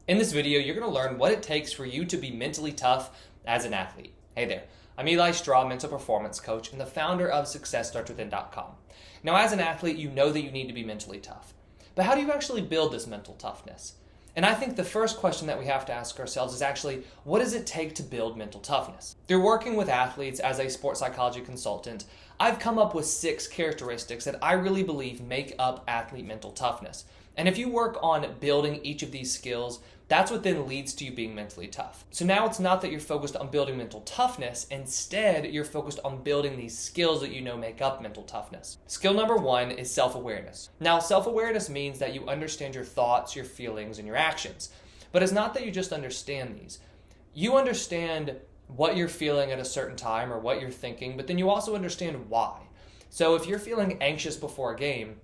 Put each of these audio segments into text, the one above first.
In this video, you're going to learn what it takes for you to be mentally tough as an athlete. Hey there, I'm Eli Straw, mental performance coach and the founder of SuccessStartsWithin.com. Now, as an athlete, you know that you need to be mentally tough. But how do you actually build this mental toughness? And I think the first question that we have to ask ourselves is actually, what does it take to build mental toughness? Through working with athletes as a sports psychology consultant, I've come up with 6 characteristics that I really believe make up athlete mental toughness. And if you work on building each of these skills, that's what then leads to you being mentally tough. So now it's not that you're focused on building mental toughness. Instead, you're focused on building these skills that you know make up mental toughness. Skill number 1 is self-awareness. Now, self-awareness means that you understand your thoughts, your feelings, and your actions. But it's not that you just understand these. You understand what you're feeling at a certain time or what you're thinking, but then you also understand why. So if you're feeling anxious before a game,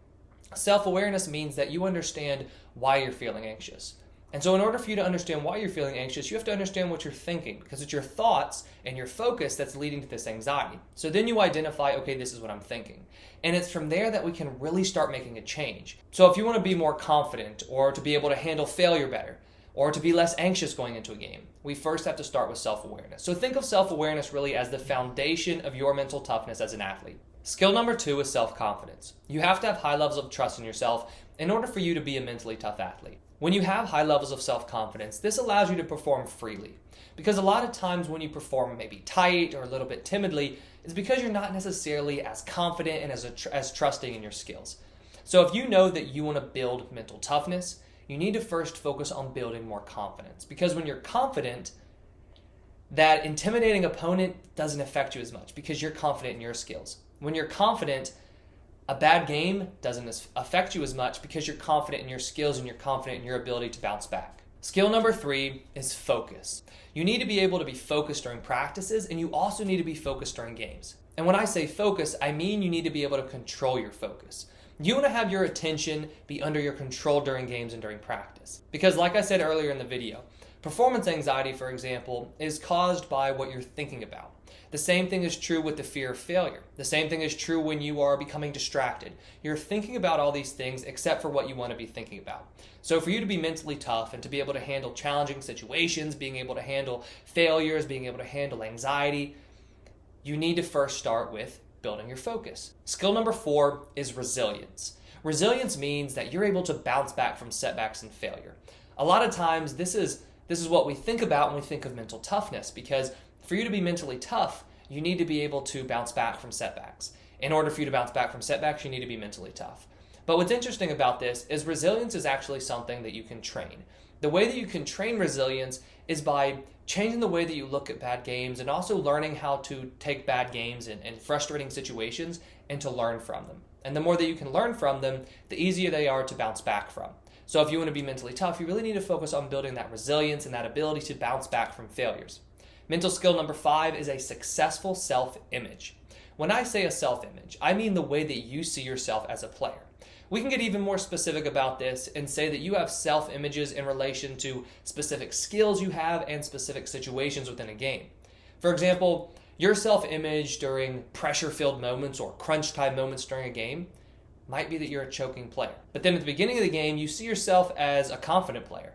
self-awareness means that you understand why you're feeling anxious. And so in order for you to understand why you're feeling anxious, you have to understand what you're thinking, because it's your thoughts and your focus that's leading to this anxiety. So then you identify, okay, this is what I'm thinking. And it's from there that we can really start making a change. So if you want to be more confident, or to be able to handle failure better, or to be less anxious going into a game, we first have to start with self-awareness. So think of self-awareness really as the foundation of your mental toughness as an athlete. Skill number 2 is self-confidence. You have to have high levels of trust in yourself in order for you to be a mentally tough athlete. When you have high levels of self-confidence, this allows you to perform freely. Because a lot of times when you perform maybe tight or a little bit timidly, it's because you're not necessarily as confident and as trusting in your skills. So if you know that you want to build mental toughness, you need to first focus on building more confidence. Because when you're confident, that intimidating opponent doesn't affect you as much because you're confident in your skills. When you're confident, a bad game doesn't affect you as much because you're confident in your skills and you're confident in your ability to bounce back. Skill number 3 is focus. You need to be able to be focused during practices, and you also need to be focused during games. And when I say focus, I mean you need to be able to control your focus. You want to have your attention be under your control during games and during practice. Because like I said earlier in the video, performance anxiety, for example, is caused by what you're thinking about. The same thing is true with the fear of failure. The same thing is true when you are becoming distracted. You're thinking about all these things except for what you want to be thinking about. So for you to be mentally tough and to be able to handle challenging situations, being able to handle failures, being able to handle anxiety, you need to first start with building your focus. Skill number 4 is resilience. Resilience means that you're able to bounce back from setbacks and failure. A lot of times this is what we think about when we think of mental toughness, because for you to be mentally tough, you need to be able to bounce back from setbacks. In order for you to bounce back from setbacks, you need to be mentally tough. But what's interesting about this is resilience is actually something that you can train. The way that you can train resilience is by changing the way that you look at bad games and also learning how to take bad games and frustrating situations and to learn from them. And the more that you can learn from them, the easier they are to bounce back from. So if you want to be mentally tough, you really need to focus on building that resilience and that ability to bounce back from failures. Mental skill number 5 is a successful self-image. When I say a self-image, I mean the way that you see yourself as a player. We can get even more specific about this and say that you have self-images in relation to specific skills you have and specific situations within a game. For example, your self-image during pressure-filled moments or crunch time moments during a game might be that you're a choking player. But then at the beginning of the game, you see yourself as a confident player.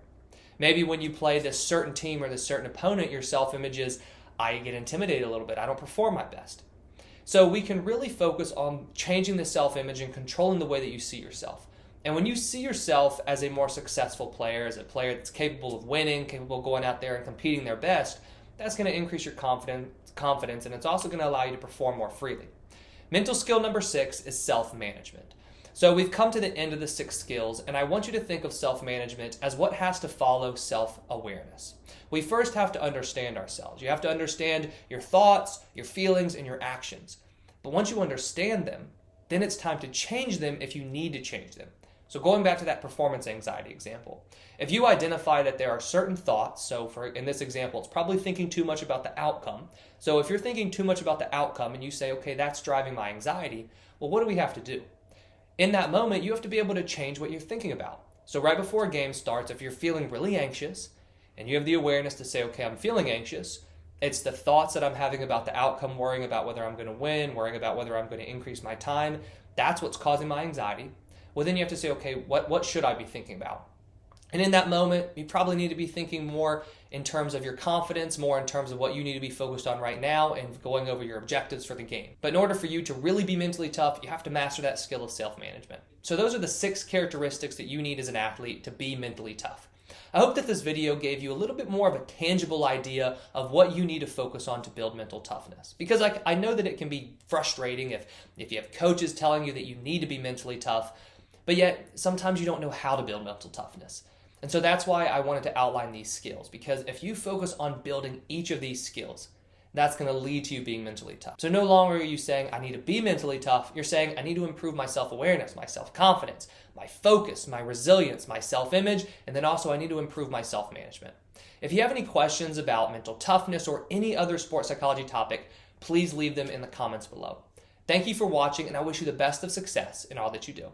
Maybe when you play this certain team or this certain opponent, your self-image is, I get intimidated a little bit. I don't perform my best. So we can really focus on changing the self-image and controlling the way that you see yourself. And when you see yourself as a more successful player, as a player that's capable of winning, capable of going out there and competing their best, that's going to increase your confidence, and it's also going to allow you to perform more freely. Mental skill number 6 is self-management. So we've come to the end of the 6 skills, and I want you to think of self-management as what has to follow self-awareness. We first have to understand ourselves. You have to understand your thoughts, your feelings, and your actions. But once you understand them, then it's time to change them if you need to change them. So going back to that performance anxiety example, if you identify that there are certain thoughts, so in this example, it's probably thinking too much about the outcome. So if you're thinking too much about the outcome and you say, okay, that's driving my anxiety, well, what do we have to do? In that moment, you have to be able to change what you're thinking about. So right before a game starts, if you're feeling really anxious and you have the awareness to say, okay, I'm feeling anxious, it's the thoughts that I'm having about the outcome, worrying about whether I'm going to win, worrying about whether I'm going to increase my time. That's what's causing my anxiety. Well, then you have to say, okay, what should I be thinking about? And in that moment, you probably need to be thinking more in terms of your confidence, more in terms of what you need to be focused on right now and going over your objectives for the game. But in order for you to really be mentally tough, you have to master that skill of self-management. So those are the 6 characteristics that you need as an athlete to be mentally tough. I hope that this video gave you a little bit more of a tangible idea of what you need to focus on to build mental toughness. Because I know that it can be frustrating if you have coaches telling you that you need to be mentally tough, but yet sometimes you don't know how to build mental toughness. And so that's why I wanted to outline these skills, because if you focus on building each of these skills, that's going to lead to you being mentally tough. So no longer are you saying, I need to be mentally tough. You're saying, I need to improve my self-awareness, my self-confidence, my focus, my resilience, my self-image, and then also I need to improve my self-management. If you have any questions about mental toughness or any other sports psychology topic, please leave them in the comments below. Thank you for watching, and I wish you the best of success in all that you do.